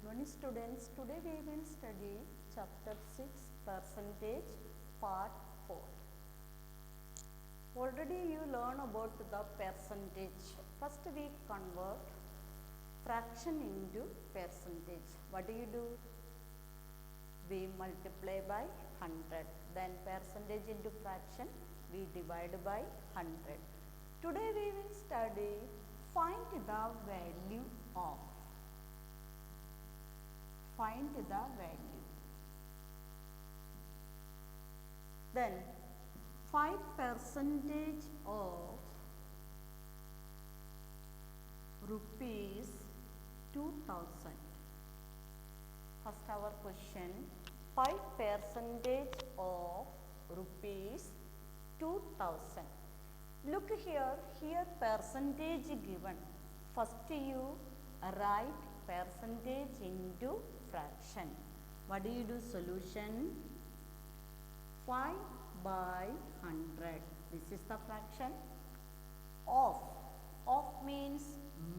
morning students. Today we will study chapter 6 percentage part 4. Already you learn about the percentage. First we convert fraction into percentage. What do? We multiply by 100. Then percentage into fraction we divide by 100. Today we will study find the value of. Find the value. Then 5% of rupees 2000. First our question, 5% of rupees 2000. Look here percentage given. First you write percentage into fraction. What do you do? Solution 5 by 100. This is the fraction. Of means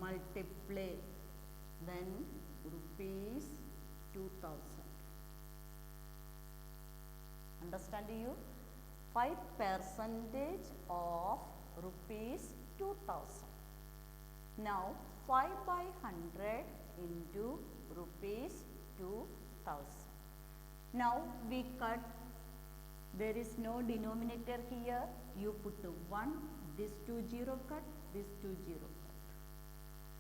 multiply. Then rupees 2000. Understand you? 5% of rupees 2000. Now 5 by 100 into rupees 2000. Now we cut. There is no denominator here. You put 1. This 2 0 cut. This 2 0 cut.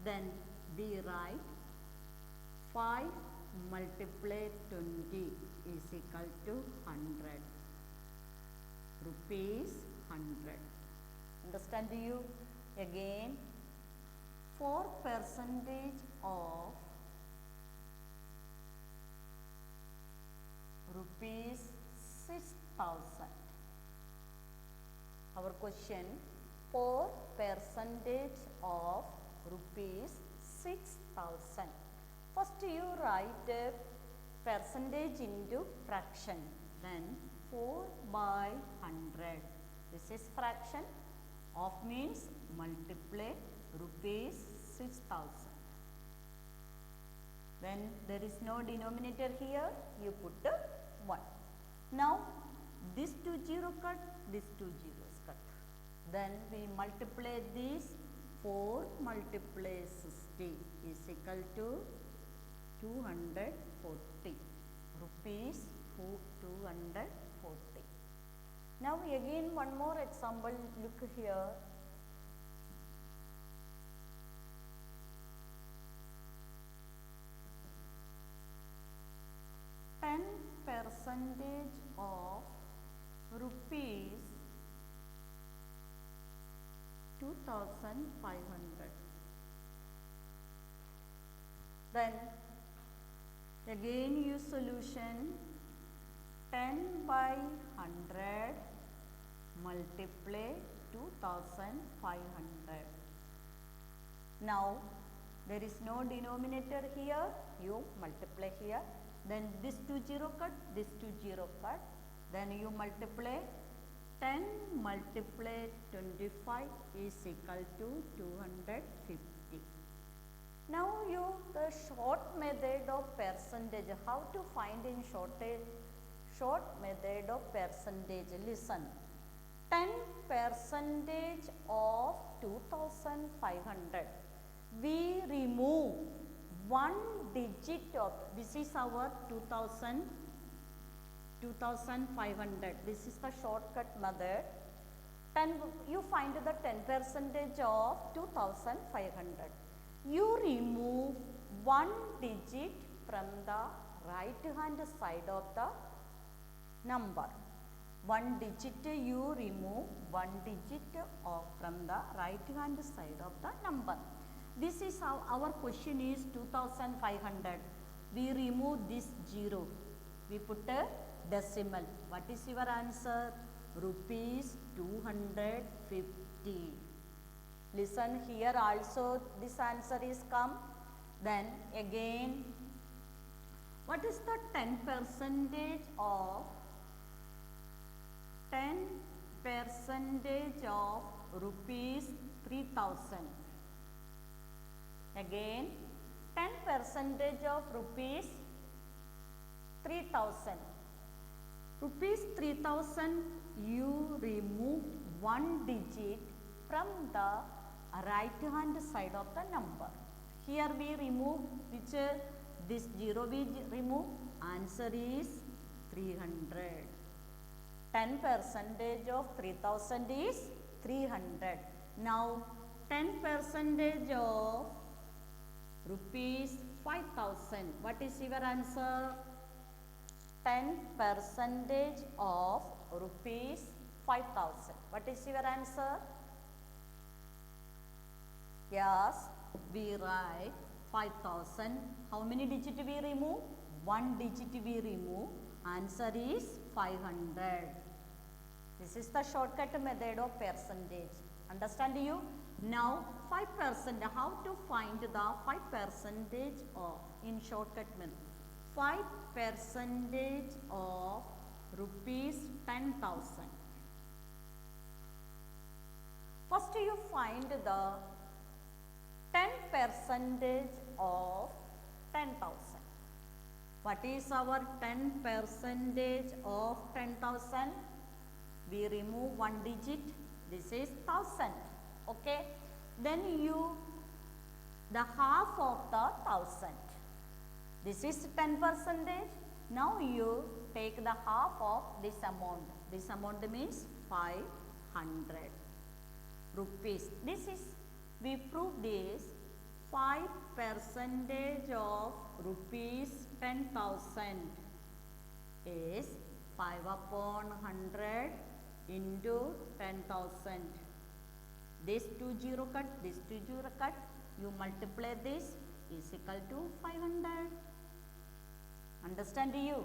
Then we write 5 multiply 20 is equal to 100. Rupees 100. Understand you? Again 4% of rupees 6000. Our question, 4% of rupees 6000. First you write a percentage into fraction. Then 4 by 100. This is fraction. Of means multiply rupees 6000. When there is no denominator here, you put 1. Now this 2 0 cut, this 2 zeros cut. Then we multiply this. 4 multiply 60 is equal to 240 rupees 240. Now again one more example. Look here. 10% of rupees 2500. Then again use solution. 10 by 100 multiply 2500. Now there is no denominator here. You multiply here. Then this 2 0 cut, this 2 0 cut. Then you multiply. 10 multiply 25 is equal to 250. Now you the short method of percentage. How to find in short method of percentage? Listen. 10% of 2500. We remove 1 digit of, this is our 2500. This is the shortcut method. 10, you find the 10% of 2500. You remove 1 digit from the right hand side of the number. 1 digit you remove 1 digit from the right hand side of the number. This is how our question is 2500. We remove this 0. We put a decimal. What is your answer? Rupees 250. Listen, here also this answer is come. Then again, what is the 10% of 10% of rupees 3000? Again 10 percentage of rupees 3000. Rupees 3000, you remove one digit from the right hand side of the number. Here we remove which this 0 we remove. Answer is 300. 10 percentage of 3000 is 300. Now 10 percentage of rupees 5000. What is your answer? 10 percentage of rupees 5000. What is your answer? Yes, we write 5000. How many digits we remove? One digit we remove. Answer is 500. This is the shortcut method of percentage. Understand you? Now 5%. How to find the 5% of in shortcut method? 5% of rupees 10,000. First you find the 10% of 10,000. What is our 10% of 10,000? We remove one digit. This is 1000. Okay. Then you the half of the 1000. This is 10%. Now you take the half of this amount. This amount means 500 rupees. This is, we prove this 5% of rupees 10,000 is 5 upon 100 into 10,000. This 2 0 cut, this 2 0 cut, you multiply this is equal to 500. Understand you?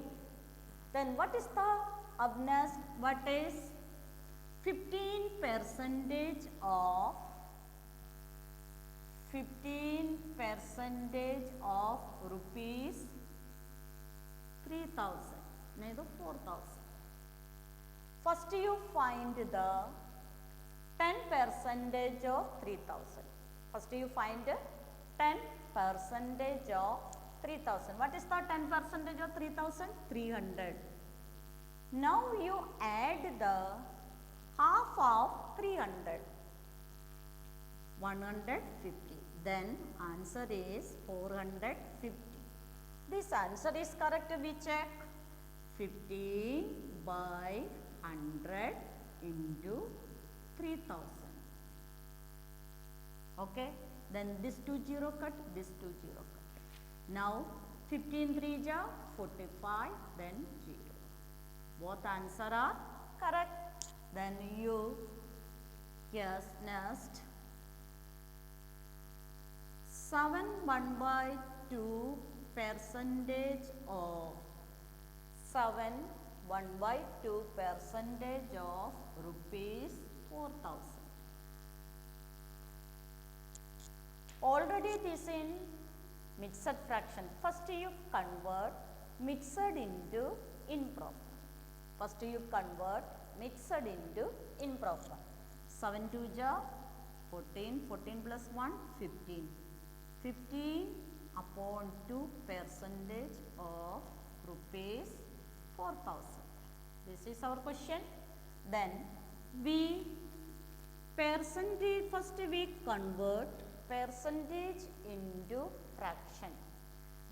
Then what is the Abnas? What is 15% of 15% of rupees 3,000, neither 4,000. First you find the 10% of 3,000. First you find 10% of 3,000. What is the 10% of 3,000? 300. Now you add the half of 300. 150. Then answer is 450. This answer is correct. We check 15 by 100 into 3,000. Okay. Then this 2 0 cut, this 2 0 cut. Now 15 3 ja 45, then 0. Both answer are correct. Then you guess next 7 1 by 2 percentage of 7 1 by 2 percentage of rupees 4,000. Already this in mixed fraction. First you convert mixed into improper. First you convert mixed into improper. 7 2 ja 14, 14 plus 1 15. 15 upon 2 percentage of rupees 4,000. This is our question. Then we percentage, first we convert percentage into fraction.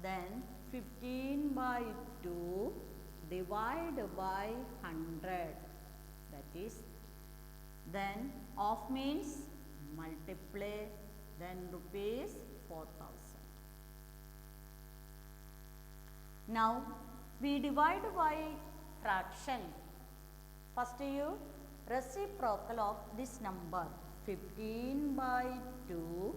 Then 15 by 2 divide by 100. That is, then of means multiply, then rupees 4,000. Now we divide by fraction. First you reciprocal of this number 15 by 2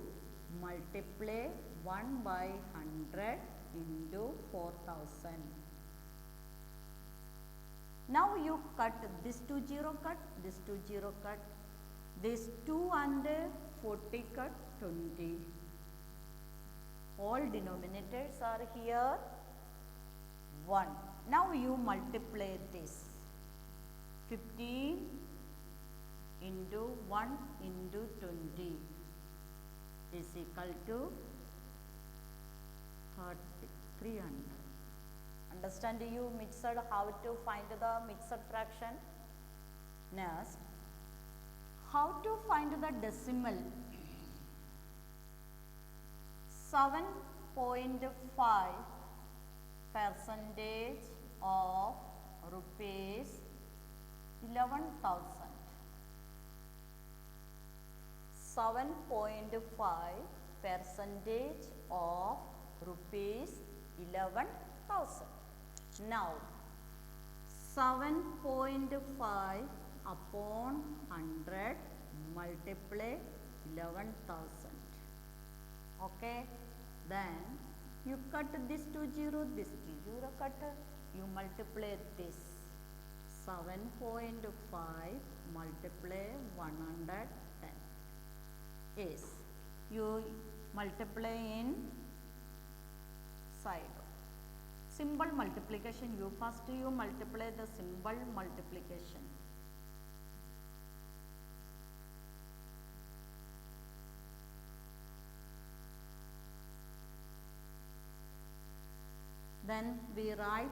multiply 1 by 100 into 4,000. Now you cut this 2 0 cut, this 2 0 cut, this 2 and 40 cut 20. All denominators are here 1. Now you multiply this 15 into 1 into 20 is equal to 300. Understand you mixed how to find the mixed fraction? Next, how to find the decimal? 7.5 percentage of rupees 11,000. 7.5 percentage of rupees 11,000. Now 7.5 upon 100 multiply 11,000. Okay, then you cut this to 0, this to 0 cut, you multiply this. 7.5 multiply 110 is, you multiply in side. Symbol multiplication, you first you multiply the symbol multiplication. Then we write,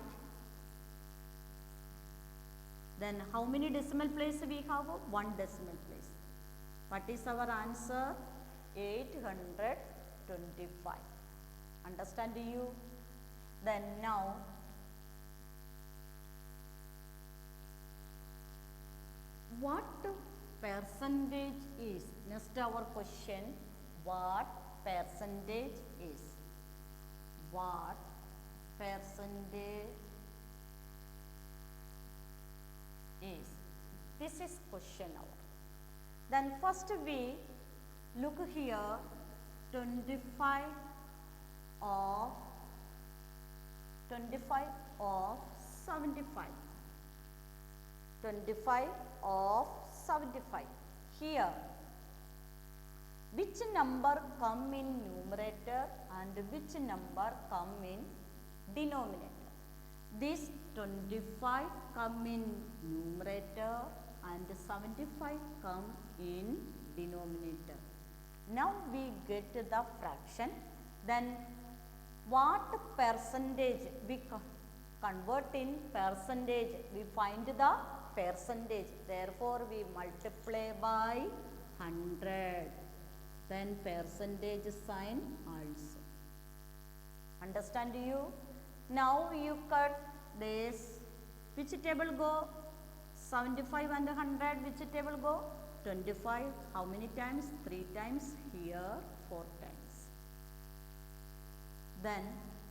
then how many decimal place we have? One decimal place. What is our answer? 825. Understand you? Then now, what percentage is? Next our question, what percentage is? What percentage is? This is question hour. Then first we look here, 25 of 75. 25 of 75. Here, which number come in numerator and which number come in denominator? This 25 come in numerator and 75 come in denominator. Now we get the fraction. Then what percentage we convert in percentage? We find the percentage. Therefore we multiply by 100. Then percentage sign also. Understand you? Now you cut this. Which table go? 75 and 100. Which table go? 25. How many times? 3 times. Here 4 times. Then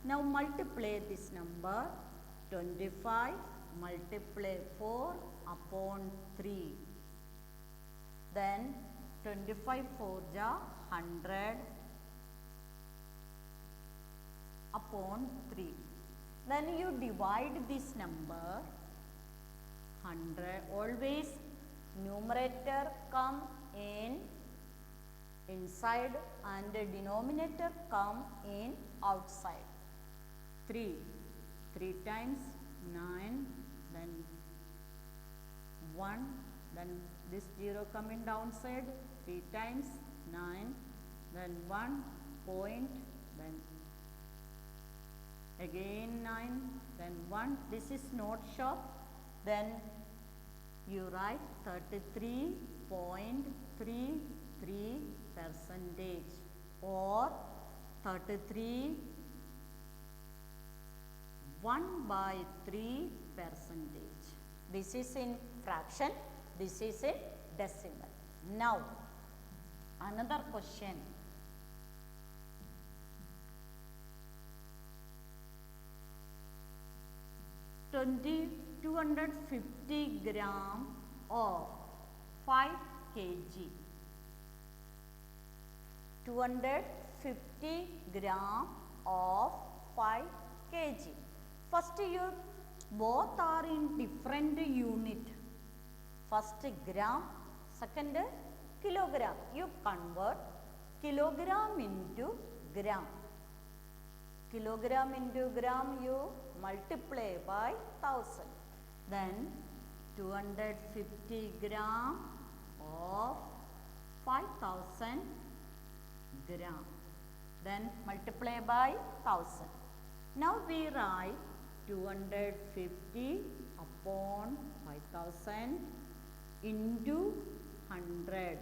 now multiply this number. 25 multiply 4 upon 3. Then 25 4 ja 100 upon 3. Then you divide this number. 100, always numerator come in inside and the denominator come in outside. 3 times 9, then 1, then this 0 coming downside, 3 times 9, then 1 point, then again 9, then 1. This is not sharp. Then you write 33.33% or 33 1/3%. This is in fraction, this is in decimal. Now another question. $250 gram of 5 kg. 250 gram of 5 kg. First you both are in different unit. First gram, second kilogram. You convert kilogram into gram. Kilogram into gram you multiply by 1000. Then 250 gram of 5000 gram. then multiply by 1000. Now we write 250 upon 5000 into 100,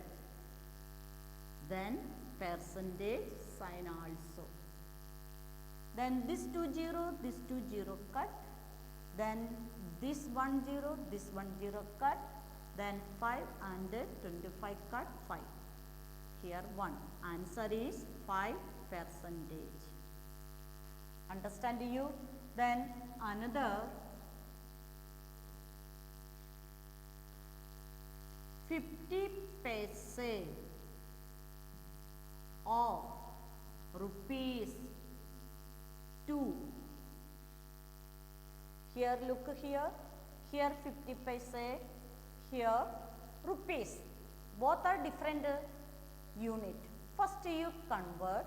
then percentage sign also. Then this 20 cut, then this 10 cut, then 5 and 25 cut 5. Here 1. Answer is 5%. Understand you? Then another 50 paise of rupees 2. Here look here 50 paise, here rupees. Both are different unit. First you convert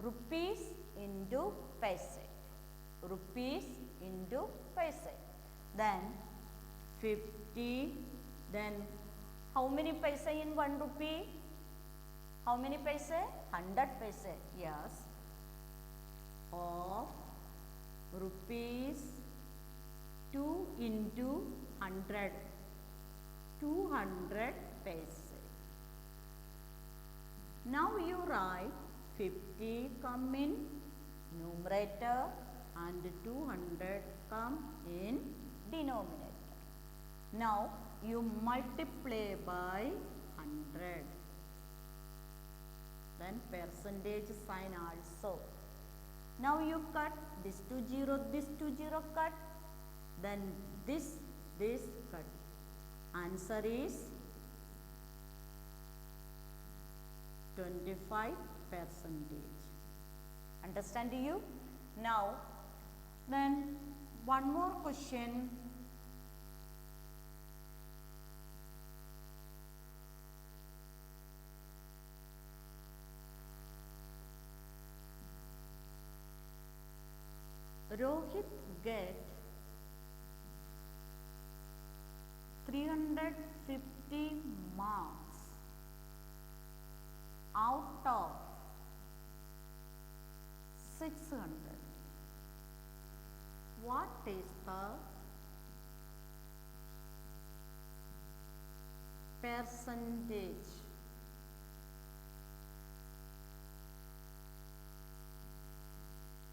rupees into paise. Rupees into paise. Then 50, then how many paise in 1 rupee? How many paise? 100 paise. Yes. Of rupees 2 into 100. 200 paise. Now you write 50 come in numerator and 200 come in denominator. Now you multiply by 100. Then percentage sign also. Now you cut this 20 cut, then this cut. Answer is 25%. Understand you? Now then one more question. Rohit get 350 marks out of 600. What is the percentage?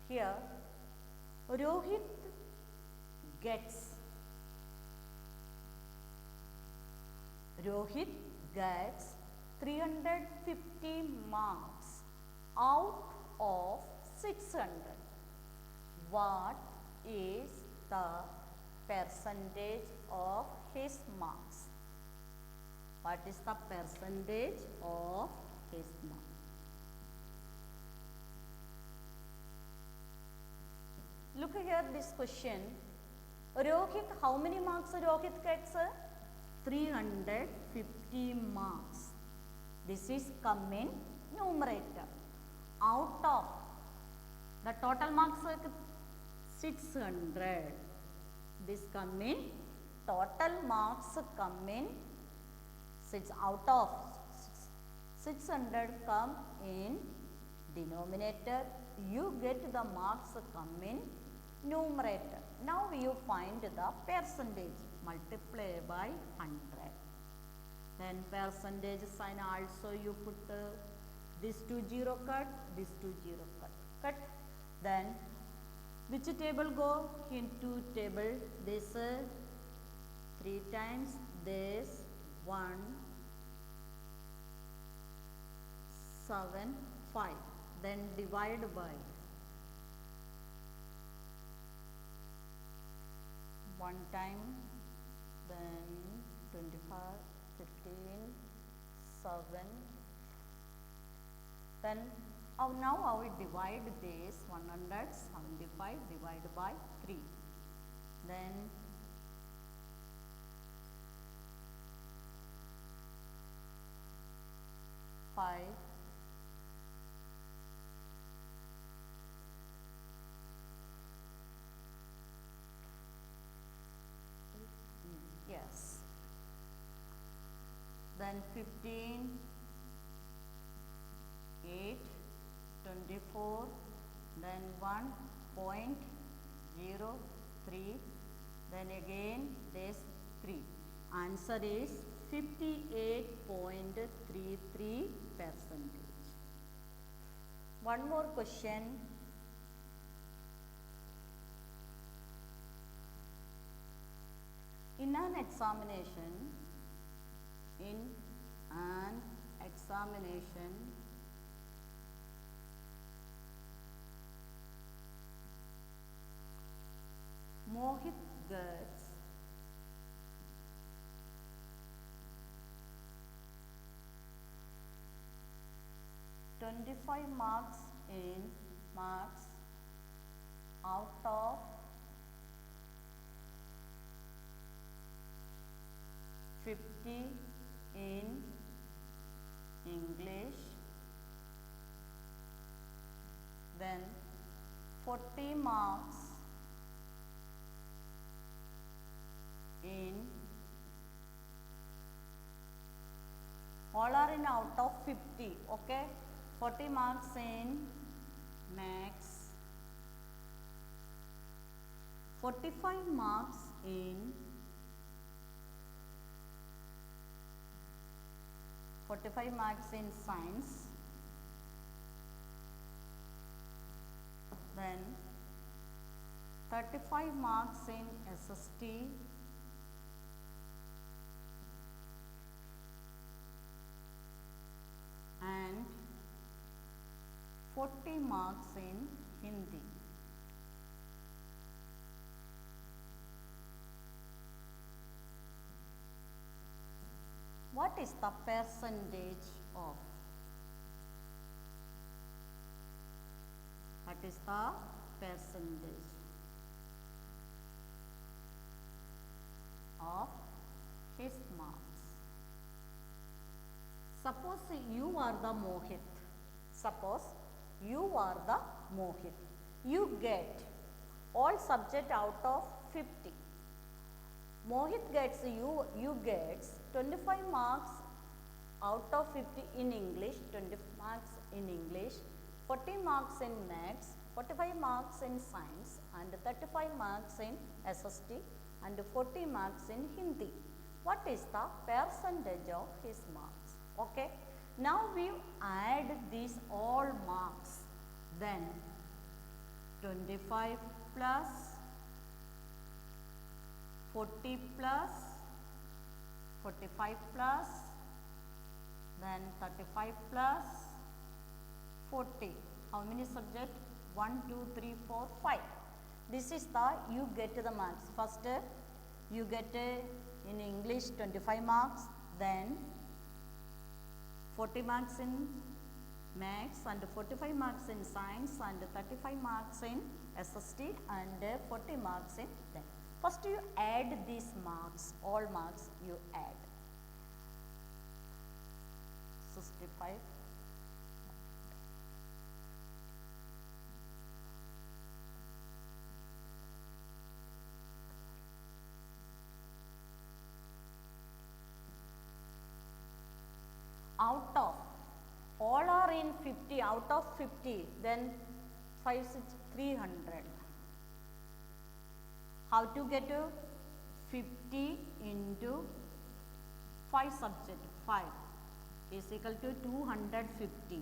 Here Rohit gets 350 marks out of 600. What is the percentage of his marks? What is the percentage of his marks? Look here this question. Rohit, how many marks Rohit gets? 350 marks. This is come in numerator. Out of the total marks 600. This come in total marks come in 6 out of 600 come in denominator. You get the marks come in numerator. Now you find the percentage. Multiply by 100. Then percentage sign also you put this 20 cut, this 20 cut. Then which table go? Into table this 3 times this 1 7 5. Then divide by 1 time, then 25, 15, 7. Then now I will divide this 175 divided by 3. Then 5, yes. Then 15, 8, 24, then 1.03, then again this 3. Answer is 58.33%. One more question. In an examination, Mohit gets 25 marks out of 50 in English, then 40 marks in all are in out of 50, okay. 40 marks in maths, 45 marks in 45 marks in science, then 35 marks in SST, and 40 marks in Hindi. What is the percentage of? What is the percentage of his marks? Suppose you are the Mohit. Suppose you are the Mohit. You get all subject out of 50. Mohit gets, you gets 25 marks out of 50 in English, 20 marks in English, 40 marks in maths, 45 marks in science, and 35 marks in SST, and 40 marks in Hindi. What is the percentage of his marks? Okay. Now we add these all marks. Then 25 plus 40 plus 45 plus, then 35 plus 40. How many subjects? 1, 2, 3, 4, 5. This is the, you get the marks. First you get in English 25 marks, then 40 marks in maths, and 45 marks in science, and 35 marks in SST, and 40 marks in then. First you add these marks, all marks you add. 65. Out of, all are in 50, out of 50, then 5, 6, 300. How to get 50 into 5 subject, 5 is equal to 250, is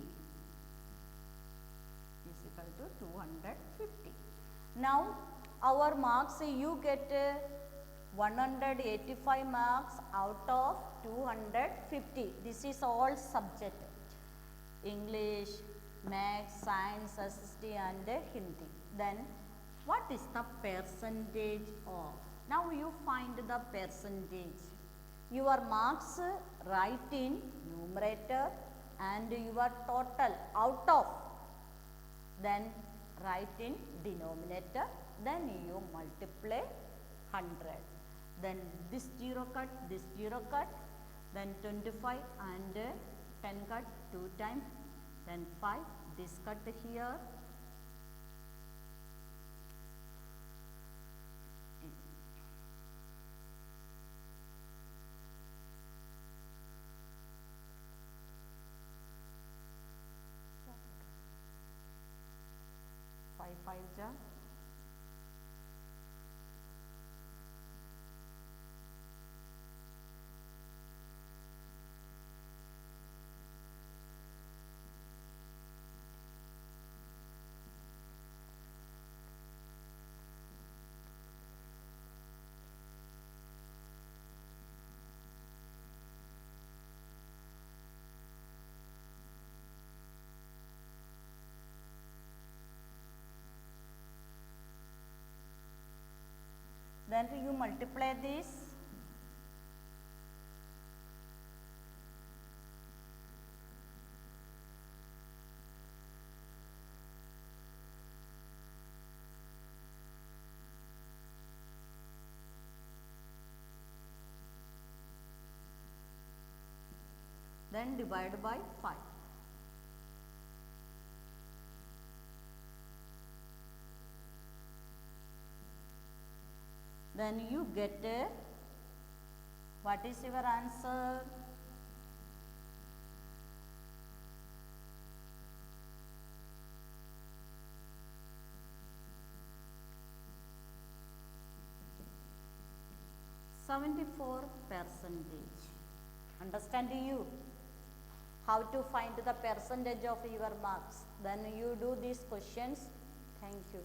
equal to 250. Now our marks, you get 185 marks out of 250. This is all subject, English, maths, science, SST, and Hindi. Then what is the percentage of? Now you find the percentage. Your marks write in numerator and your total out of, then write in denominator, then you multiply 100. Then this 0 cut, then 25 and 10 cut 2 times, then 5, this cut here. 5 5 ja. Then you multiply this. Then divide by 5. Then you get what is your answer? %74%. Understand you? How to find the percentage of your marks? Then you do these questions. Thank you.